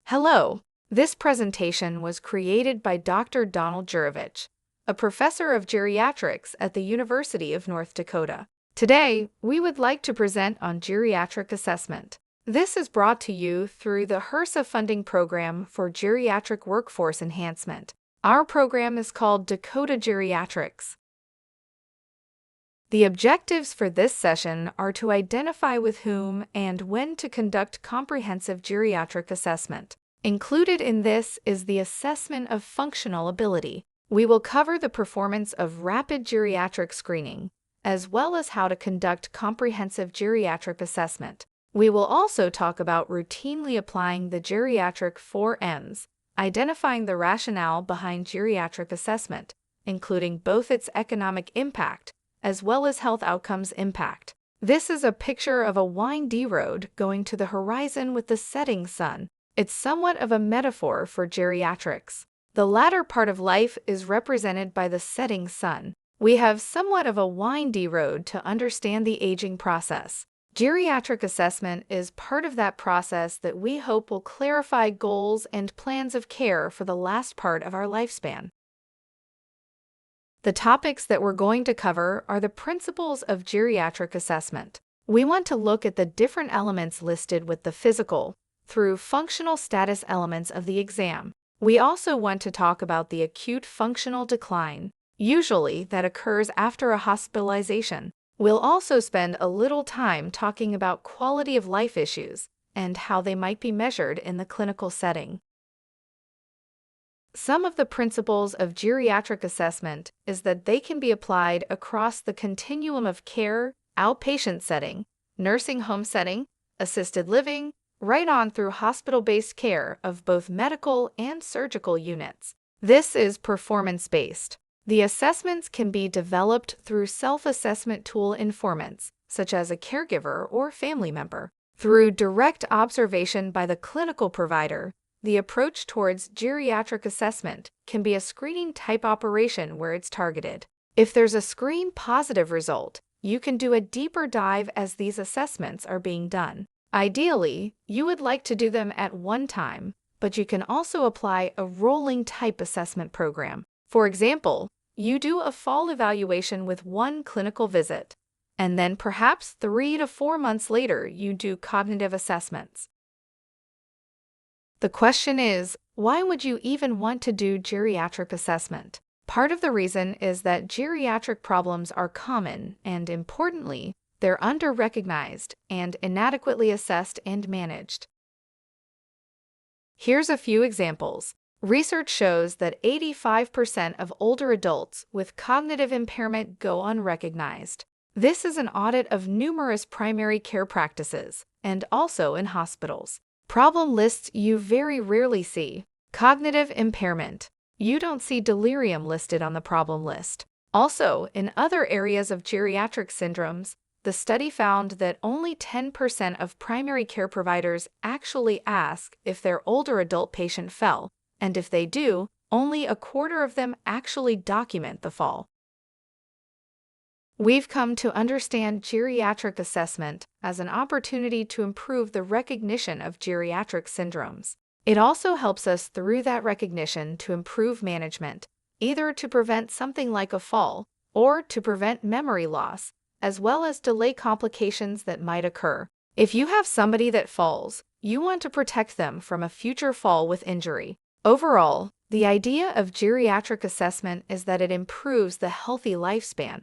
Hello. This presentation was created by Dr. Donald Geriatric, a professor of geriatrics at the University of North Dakota. Today, we would like to present on geriatric assessment. This is brought to you through the HRSA funding program for geriatric workforce enhancement. Our program is called Dakota Geriatrics. The objectives for this session are to identify with whom and when to conduct comprehensive geriatric assessment. Included in this is the assessment of functional ability. We will cover the performance of rapid geriatric screening, as well as how to conduct comprehensive geriatric assessment. We will also talk about routinely applying the geriatric 4Ms, identifying the rationale behind geriatric assessment, including both its economic impact as well as health outcomes impact. This is a picture of a windy road going to the horizon with the setting sun. It's somewhat of a metaphor for geriatrics. The latter part of life is represented by the setting sun. We have somewhat of a windy road to understand the aging process. Geriatric assessment is part of that process that we hope will clarify goals and plans of care for the last part of our lifespan. The topics that we're going to cover are the principles of geriatric assessment. We want to look at the different elements listed with the physical, through functional status elements of the exam. We also want to talk about the acute functional decline, usually that occurs after a hospitalization. We'll also spend a little time talking about quality of life issues and how they might be measured in the clinical setting. Some of the principles of geriatric assessment is that they can be applied across the continuum of care, outpatient setting, nursing home setting, assisted living, right on through hospital-based care of both medical and surgical units. This is performance-based. The assessments can be developed through self-assessment tool informants, such as a caregiver or family member. Through direct observation by the clinical provider, the approach towards geriatric assessment can be a screening type operation where it's targeted. If there's a screen positive result, you can do a deeper dive as these assessments are being done. Ideally, you would like to do them at one time, but you can also apply a rolling type assessment program. For example, you do a fall evaluation with one clinical visit, and then perhaps 3 to 4 months later you do cognitive assessments. The question is, why would you even want to do geriatric assessment? Part of the reason is that geriatric problems are common and, importantly, they're under-recognized and inadequately assessed and managed. Here's a few examples. Research shows that 85% of older adults with cognitive impairment go unrecognized. This is an audit of numerous primary care practices and also in hospitals. Problem lists you very rarely see. Cognitive impairment. You don't see delirium listed on the problem list. Also, in other areas of geriatric syndromes, the study found that only 10% of primary care providers actually ask if their older adult patient fell, and if they do, only a quarter of them actually document the fall. We've come to understand geriatric assessment as an opportunity to improve the recognition of geriatric syndromes. It also helps us through that recognition to improve management, either to prevent something like a fall or to prevent memory loss, as well as delay complications that might occur. If you have somebody that falls, you want to protect them from a future fall with injury. Overall, the idea of geriatric assessment is that it improves the healthy lifespan.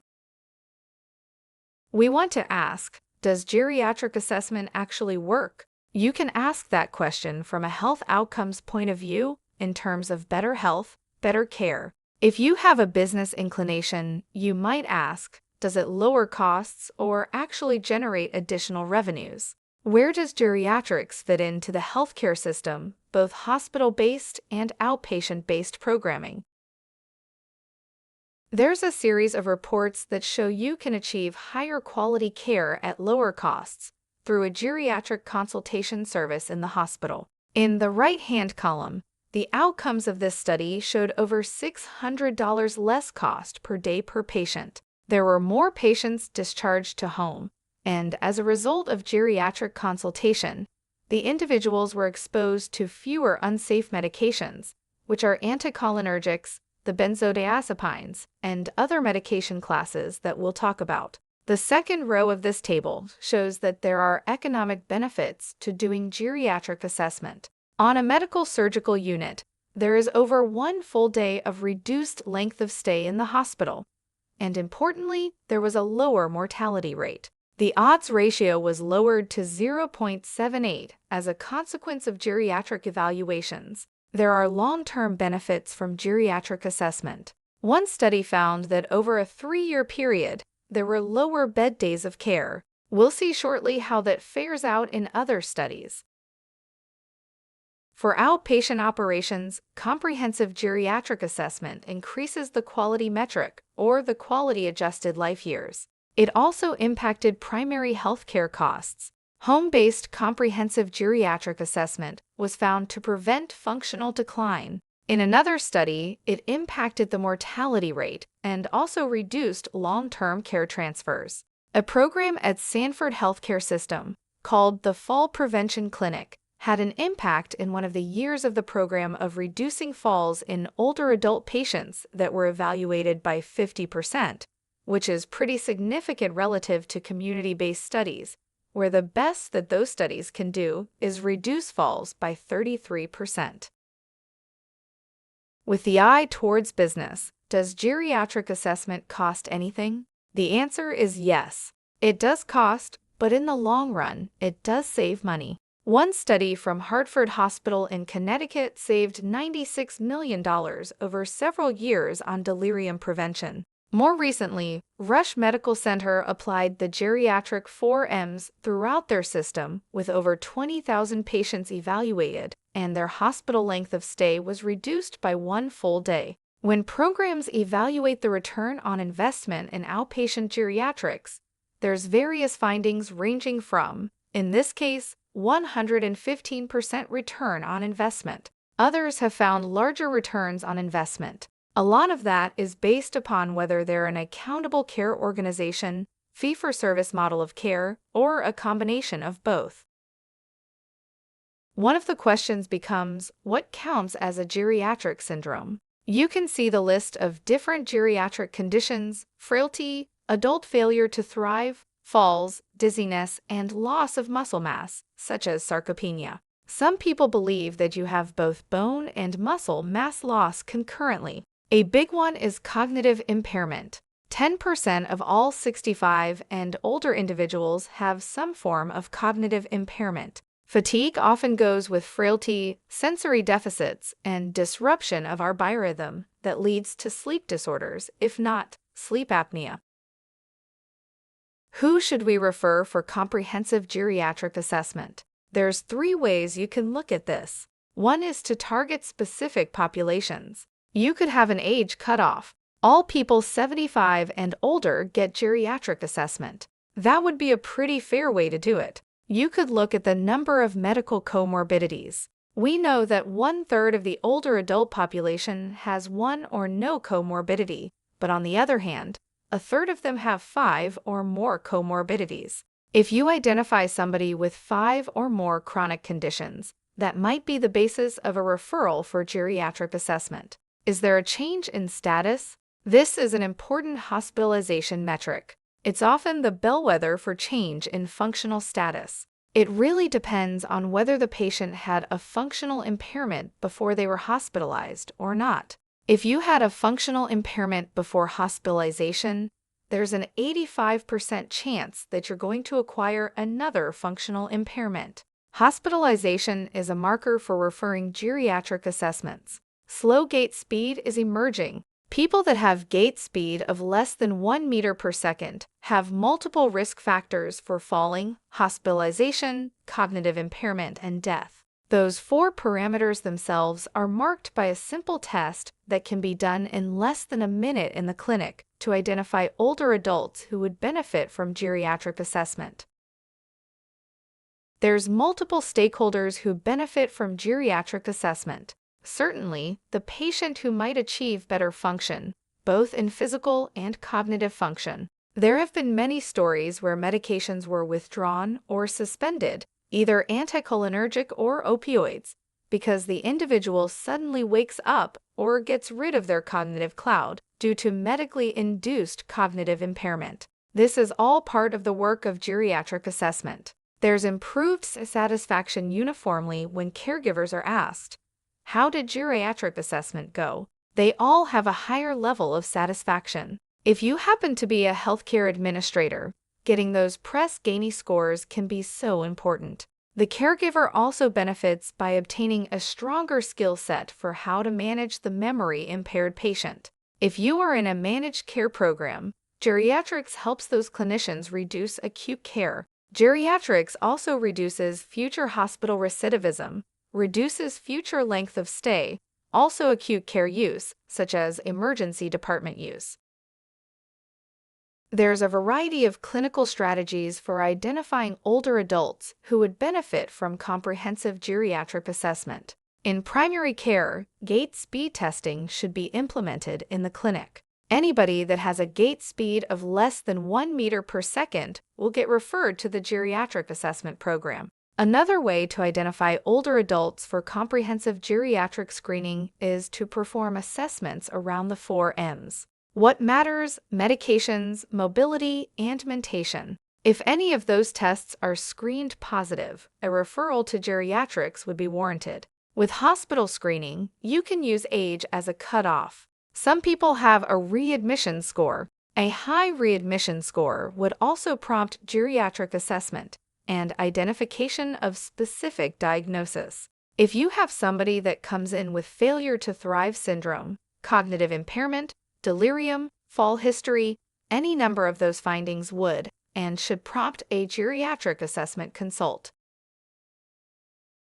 We want to ask, does geriatric assessment actually work? You can ask that question from a health outcomes point of view in terms of better health, better care. If you have a business inclination, you might ask, does it lower costs or actually generate additional revenues? Where does geriatrics fit into the healthcare system, both hospital-based and outpatient-based programming? There's a series of reports that show you can achieve higher quality care at lower costs through a geriatric consultation service in the hospital. In the right-hand column, the outcomes of this study showed over $600 less cost per day per patient. There were more patients discharged to home, and as a result of geriatric consultation, The individuals were exposed to fewer unsafe medications, which are anticholinergics, the benzodiazepines, and other medication classes that we'll talk about. The second row of this table shows that there are economic benefits to doing geriatric assessment. On a medical surgical unit, there is over 1 full day of reduced length of stay in the hospital, and importantly, there was a lower mortality rate. The odds ratio was lowered to 0.78 as a consequence of geriatric evaluations. There are long-term benefits from geriatric assessment. One study found that over a 3-year period, there were lower bed days of care. We'll see shortly how that fares out in other studies. For outpatient operations, comprehensive geriatric assessment increases the quality metric, or the quality-adjusted life years. It also impacted primary healthcare costs. Home-based comprehensive geriatric assessment was found to prevent functional decline. In another study, it impacted the mortality rate and also reduced long-term care transfers. A program at Sanford Healthcare System, called the Fall Prevention Clinic, had an impact in one of the years of the program of reducing falls in older adult patients that were evaluated by 50%, which is pretty significant relative to community-based studies, where the best that those studies can do is reduce falls by 33%. With the eye towards business, does geriatric assessment cost anything? The answer is yes. It does cost, but in the long run, it does save money. One study from Hartford Hospital in Connecticut saved $96 million over several years on delirium prevention. More recently, Rush Medical Center applied the geriatric 4Ms throughout their system with over 20,000 patients evaluated, and their hospital length of stay was reduced by 1 full day. When programs evaluate the return on investment in outpatient geriatrics, there's various findings ranging from, in this case, 115% return on investment. Others have found larger returns on investment. A lot of that is based upon whether they're an accountable care organization, fee-for-service model of care, or a combination of both. One of the questions becomes, what counts as a geriatric syndrome? You can see the list of different geriatric conditions: frailty, adult failure to thrive, falls, dizziness, and loss of muscle mass, such as sarcopenia. Some people believe that you have both bone and muscle mass loss concurrently. A big one is cognitive impairment. 10% of all 65 and older individuals have some form of cognitive impairment. Fatigue often goes with frailty, sensory deficits, and disruption of our biorhythm that leads to sleep disorders, if not sleep apnea. Who should we refer for comprehensive geriatric assessment? There's 3 ways you can look at this. One is to target specific populations. You could have an age cutoff. All people 75 and older get geriatric assessment. That would be a pretty fair way to do it. You could look at the number of medical comorbidities. We know that 1/3 of the older adult population has one or no comorbidity, but on the other hand, 1/3 of them have 5 or more comorbidities. If you identify somebody with 5 or more chronic conditions, that might be the basis of a referral for geriatric assessment. Is there a change in status? This is an important hospitalization metric. It's often the bellwether for change in functional status. It really depends on whether the patient had a functional impairment before they were hospitalized or not. If you had a functional impairment before hospitalization, there's an 85% chance that you're going to acquire another functional impairment. Hospitalization is a marker for referring geriatric assessments. Slow gait speed is emerging. People that have gait speed of less than 1 meter per second have multiple risk factors for falling, hospitalization, cognitive impairment, and death. Those 4 parameters themselves are marked by a simple test that can be done in less than a minute in the clinic to identify older adults who would benefit from geriatric assessment. There's multiple stakeholders who benefit from geriatric assessment. Certainly, the patient who might achieve better function, both in physical and cognitive function. There have been many stories where medications were withdrawn or suspended, either anticholinergic or opioids, because the individual suddenly wakes up or gets rid of their cognitive cloud due to medically induced cognitive impairment. This is all part of the work of geriatric assessment. There's improved satisfaction uniformly when caregivers are asked, "How did geriatric assessment go?" They all have a higher level of satisfaction. If you happen to be a healthcare administrator, getting those Press-Ganey scores can be so important. The caregiver also benefits by obtaining a stronger skill set for how to manage the memory-impaired patient. If you are in a managed care program, geriatrics helps those clinicians reduce acute care. Geriatrics also reduces future hospital recidivism, reduces future length of stay, also acute care use, such as emergency department use. There's a variety of clinical strategies for identifying older adults who would benefit from comprehensive geriatric assessment. In primary care, gait speed testing should be implemented in the clinic. Anybody that has a gait speed of less than 1 meter per second will get referred to the geriatric assessment program. Another way to identify older adults for comprehensive geriatric screening is to perform assessments around the 4 M's. What matters? Medications, mobility, and mentation. If any of those tests are screened positive, a referral to geriatrics would be warranted. With hospital screening, you can use age as a cutoff. Some people have a readmission score. A high readmission score would also prompt geriatric assessment and identification of specific diagnosis. If you have somebody that comes in with failure to thrive syndrome, cognitive impairment, delirium, fall history, any number of those findings would and should prompt a geriatric assessment consult.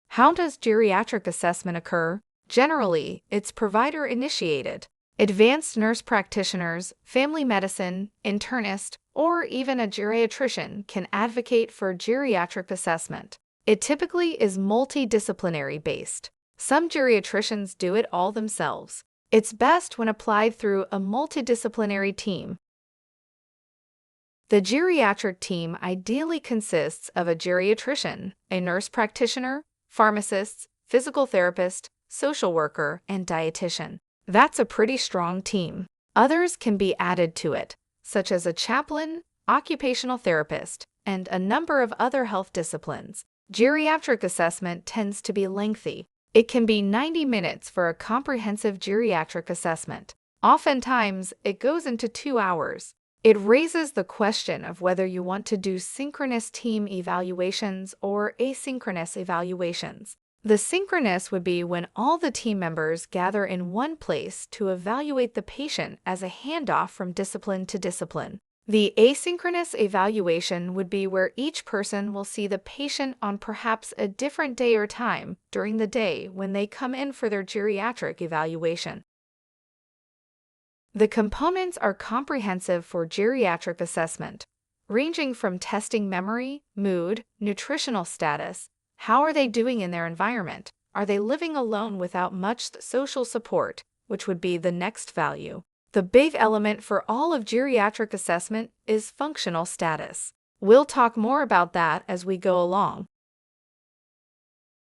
How does geriatric assessment occur? Generally, it's provider-initiated. Advanced nurse practitioners, family medicine, internist, or even a geriatrician can advocate for geriatric assessment. It typically is multidisciplinary based. Some geriatricians do it all themselves. It's best when applied through a multidisciplinary team. The geriatric team ideally consists of a geriatrician, a nurse practitioner, pharmacists, physical therapist, social worker, and dietitian. That's a pretty strong team. Others can be added to it, such as a chaplain, occupational therapist, and a number of other health disciplines. Geriatric assessment tends to be lengthy. It can be 90 minutes for a comprehensive geriatric assessment. Oftentimes, it goes into 2 hours. It raises the question of whether you want to do synchronous team evaluations or asynchronous evaluations. The synchronous would be when all the team members gather in one place to evaluate the patient as a handoff from discipline to discipline. The asynchronous evaluation would be where each person will see the patient on perhaps a different day or time during the day when they come in for their geriatric evaluation. The components are comprehensive for geriatric assessment, ranging from testing memory, mood, nutritional status, how are they doing in their environment, are they living alone without much social support, which would be the next value. The big element for all of geriatric assessment is functional status. We'll talk more about that as we go along.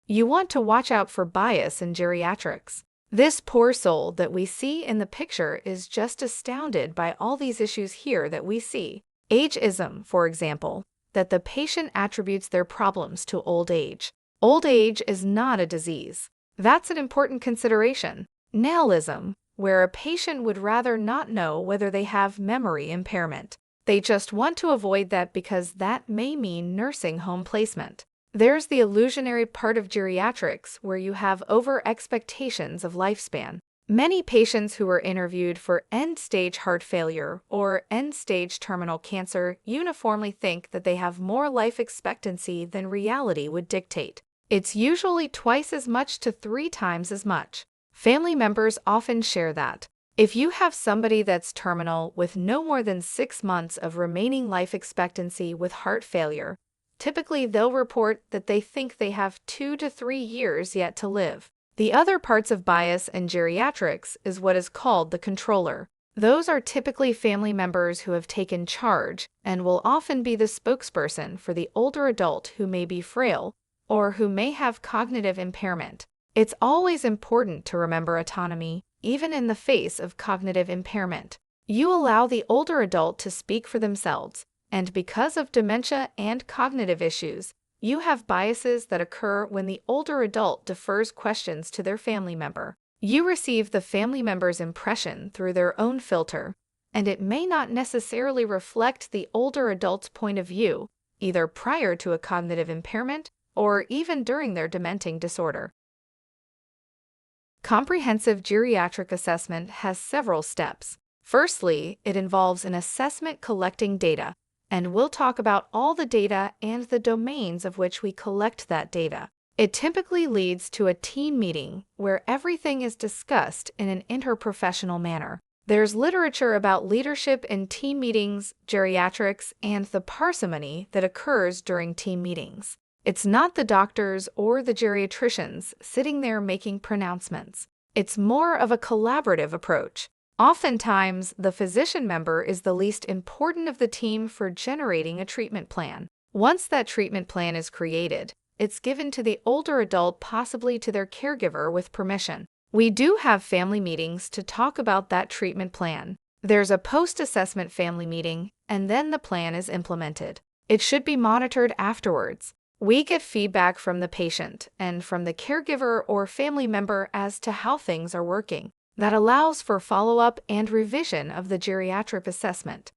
You want to watch out for bias in geriatrics. This poor soul that we see in the picture is just astounded by all these issues here that we see. Ageism, for example, that the patient attributes their problems to old age. Old age is not a disease. That's an important consideration. Nihilism, where a patient would rather not know whether they have memory impairment. They just want to avoid that because that may mean nursing home placement. There's the illusionary part of geriatrics where you have over expectations of lifespan. Many patients who are interviewed for end-stage heart failure or end-stage terminal cancer uniformly think that they have more life expectancy than reality would dictate. It's usually twice as much to 3 times as much. Family members often share that. If you have somebody that's terminal with no more than 6 months of remaining life expectancy with heart failure, typically they'll report that they think they have 2 to 3 years yet to live. The other parts of bias in geriatrics is what is called the controller. Those are typically family members who have taken charge and will often be the spokesperson for the older adult who may be frail, or who may have cognitive impairment. It's always important to remember autonomy, even in the face of cognitive impairment. You allow the older adult to speak for themselves, and because of dementia and cognitive issues, you have biases that occur when the older adult defers questions to their family member. You receive the family member's impression through their own filter, and it may not necessarily reflect the older adult's point of view, either prior to a cognitive impairment or even during their dementing disorder. Comprehensive geriatric assessment has several steps. Firstly, it involves an assessment collecting data, and we'll talk about all the data and the domains of which we collect that data. It typically leads to a team meeting where everything is discussed in an interprofessional manner. There's literature about leadership in team meetings, geriatrics, and the parsimony that occurs during team meetings. It's not the doctors or the geriatricians sitting there making pronouncements. It's more of a collaborative approach. Oftentimes, the physician member is the least important of the team for generating a treatment plan. Once that treatment plan is created, it's given to the older adult, possibly to their caregiver with permission. We do have family meetings to talk about that treatment plan. There's a post-assessment family meeting, and then the plan is implemented. It should be monitored afterwards. We get feedback from the patient and from the caregiver or family member as to how things are working. That allows for follow-up and revision of the geriatric assessment.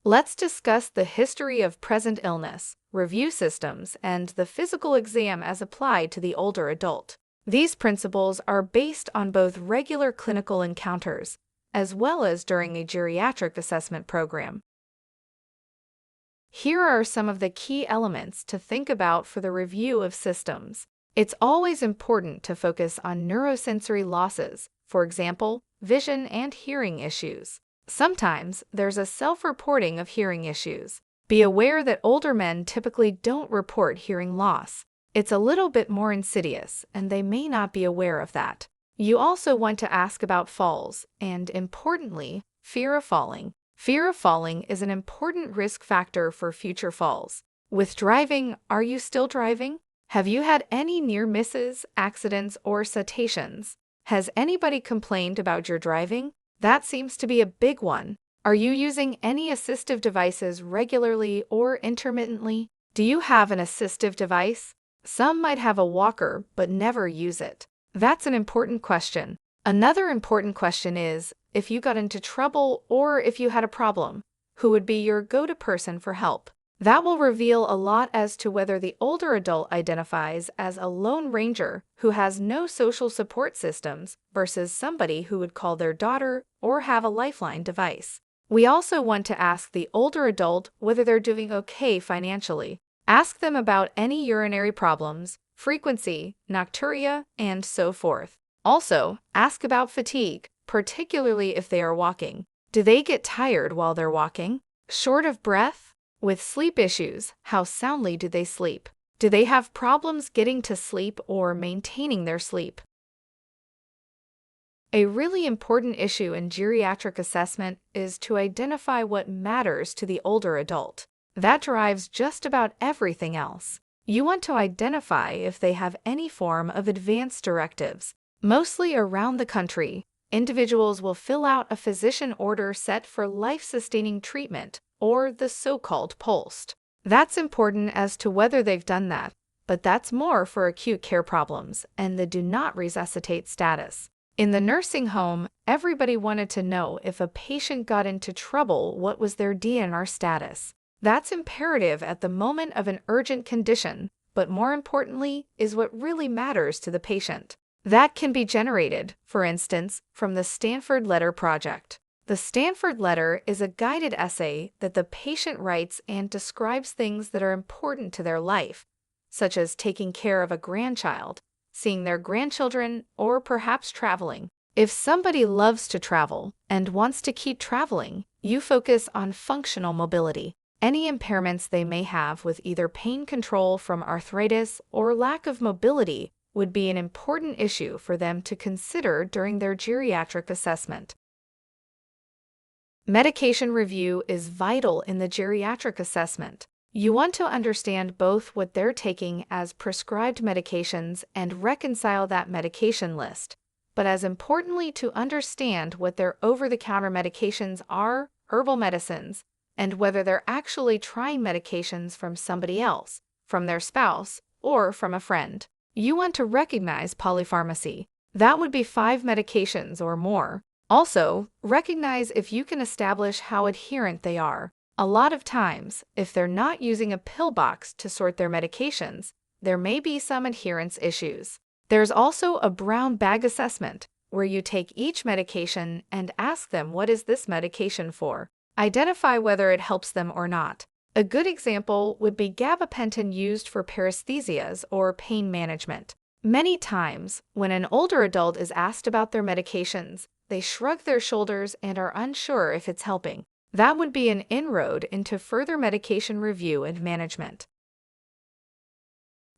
Let's discuss the history of present illness, review systems, and the physical exam as applied to the older adult. These principles are based on both regular clinical encounters as well as during a geriatric assessment program. Here are some of the key elements to think about for the review of systems. It's always important to focus on neurosensory losses, for example, vision and hearing issues. Sometimes there's a self-reporting of hearing issues. Be aware that older men typically don't report hearing loss. It's a little bit more insidious, and they may not be aware of that. You also want to ask about falls, and importantly, fear of falling. Fear of falling is an important risk factor for future falls. With driving, are you still driving? Have you had any near misses, accidents, or citations? Has anybody complained about your driving? That seems to be a big one. Are you using any assistive devices regularly or intermittently? Do you have an assistive device? Some might have a walker but never use it. That's an important question. Another important question is, if you got into trouble or if you had a problem, who would be your go-to person for help? That will reveal a lot as to whether the older adult identifies as a lone ranger who has no social support systems versus somebody who would call their daughter or have a lifeline device. We also want to ask the older adult whether they're doing okay financially. Ask them about any urinary problems, frequency, nocturia, and so forth. Also, ask about fatigue, particularly if they are walking. Do they get tired while they're walking? Short of breath? With sleep issues, how soundly do they sleep? Do they have problems getting to sleep or maintaining their sleep? A really important issue in geriatric assessment is to identify what matters to the older adult. That drives just about everything else. You want to identify if they have any form of advance directives. Mostly around the country, individuals will fill out a physician order set for life-sustaining treatment, or the so-called POLST. That's important as to whether they've done that, but that's more for acute care problems and the do not resuscitate status. In the nursing home, everybody wanted to know if a patient got into trouble, what was their DNR status. That's imperative at the moment of an urgent condition, but more importantly is what really matters to the patient. That can be generated, for instance, from the Stanford Letter Project. The Stanford Letter is a guided essay that the patient writes and describes things that are important to their life, such as taking care of a grandchild, seeing their grandchildren, or perhaps traveling. If somebody loves to travel and wants to keep traveling, you focus on functional mobility. Any impairments they may have with either pain control from arthritis or lack of mobility would be an important issue for them to consider during their geriatric assessment. Medication review is vital in the geriatric assessment. You want to understand both what they're taking as prescribed medications and reconcile that medication list, but as importantly to understand what their over-the-counter medications are, herbal medicines, and whether they're actually trying medications from somebody else, from their spouse, or from a friend. You want to recognize polypharmacy. That would be 5 medications or more. Also, recognize if you can establish how adherent they are. A lot of times, if they're not using a pill box to sort their medications, there may be some adherence issues. There's also a brown bag assessment, where you take each medication and ask them what is this medication for. Identify whether it helps them or not. A good example would be gabapentin used for paresthesias or pain management. Many times, when an older adult is asked about their medications, they shrug their shoulders and are unsure if it's helping. That would be an inroad into further medication review and management.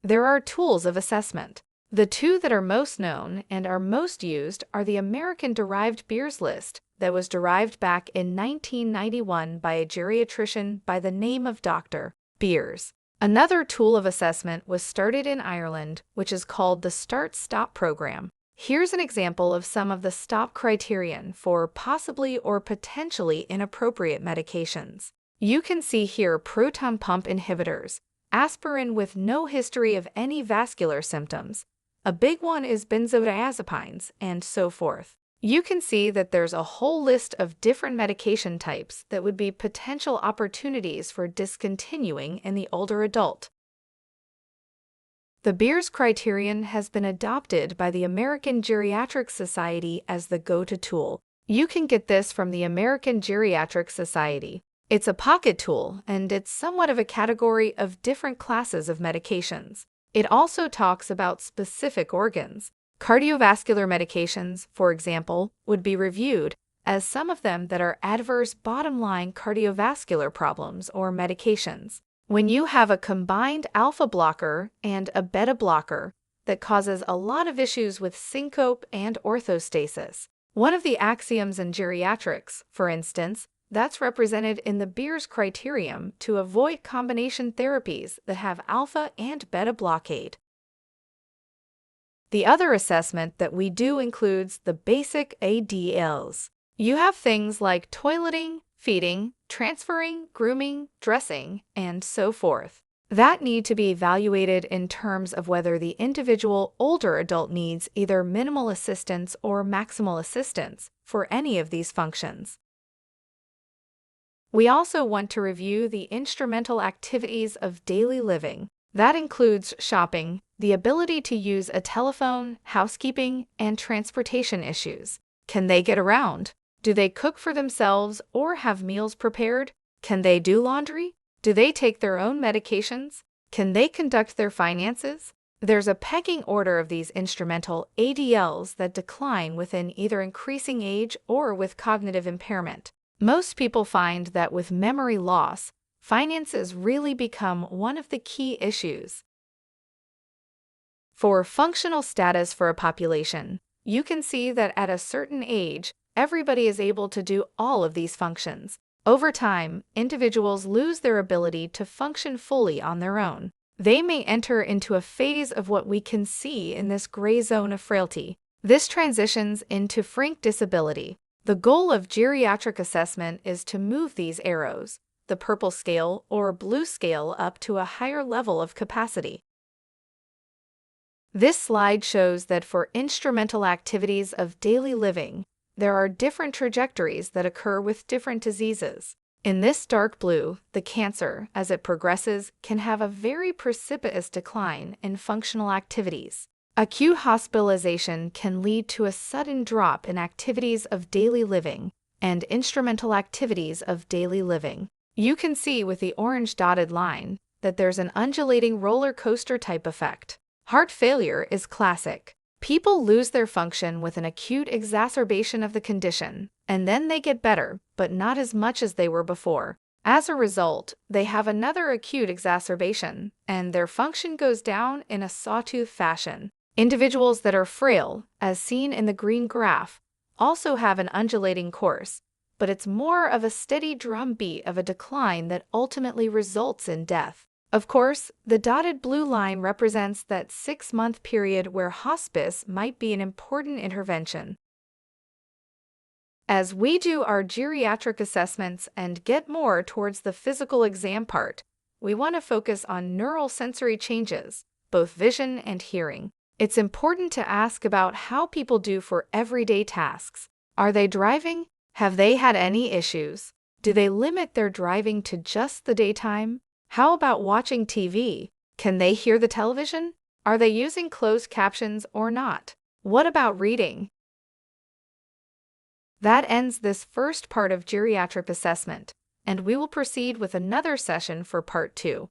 There are tools of assessment. The 2 that are most known and are most used are the American-derived Beers list that was derived back in 1991 by a geriatrician by the name of Dr. Beers. Another tool of assessment was started in Ireland, which is called the Start-Stop program. Here's an example of some of the stop criterion for possibly or potentially inappropriate medications. You can see here proton pump inhibitors, aspirin with no history of any vascular symptoms. A big one is benzodiazepines, and so forth. You can see that there's a whole list of different medication types that would be potential opportunities for discontinuing in the older adult. The Beers criterion has been adopted by the American Geriatric Society as the go-to tool. You can get this from the American Geriatric Society. It's a pocket tool, and it's somewhat of a category of different classes of medications. It also talks about specific organs. Cardiovascular medications, for example, would be reviewed as some of them that are adverse bottom-line cardiovascular problems or medications. When you have a combined alpha blocker and a beta blocker that causes a lot of issues with syncope and orthostasis. One of the axioms in geriatrics, for instance, that's represented in the Beers criterion to avoid combination therapies that have alpha and beta blockade. The other assessment that we do includes the basic ADLs. You have things like toileting, feeding, transferring, grooming, dressing, and so forth, that need to be evaluated in terms of whether the individual older adult needs either minimal assistance or maximal assistance for any of these functions. We also want to review the instrumental activities of daily living. That includes shopping, the ability to use a telephone, housekeeping, and transportation issues. Can they get around? Do they cook for themselves or have meals prepared? Can they do laundry? Do they take their own medications? Can they conduct their finances? There's a pecking order of these instrumental ADLs that decline within either increasing age or with cognitive impairment. Most people find that with memory loss, finances really become one of the key issues. For functional status for a population, you can see that at a certain age, everybody is able to do all of these functions. Over time, individuals lose their ability to function fully on their own. They may enter into a phase of what we can see in this gray zone of frailty. This transitions into frank disability. The goal of geriatric assessment is to move these arrows, the purple scale or blue scale, up to a higher level of capacity. This slide shows that for instrumental activities of daily living, there are different trajectories that occur with different diseases. In this dark blue, the cancer, as it progresses, can have a very precipitous decline in functional activities. Acute hospitalization can lead to a sudden drop in activities of daily living and instrumental activities of daily living. You can see with the orange dotted line that there's an undulating roller coaster type effect. Heart failure is classic. People lose their function with an acute exacerbation of the condition, and then they get better, but not as much as they were before. As a result, they have another acute exacerbation, and their function goes down in a sawtooth fashion. Individuals that are frail, as seen in the green graph, also have an undulating course, but it's more of a steady drumbeat of a decline that ultimately results in death. Of course, the dotted blue line represents that 6-month period where hospice might be an important intervention. As we do our geriatric assessments and get more towards the physical exam part, we want to focus on neural sensory changes, both vision and hearing. It's important to ask about how people do for everyday tasks. Are they driving? Have they had any issues? Do they limit their driving to just the daytime? How about watching TV? Can they hear the television? Are they using closed captions or not? What about reading? That ends this first part of geriatric assessment, and we will proceed with another session for part 2.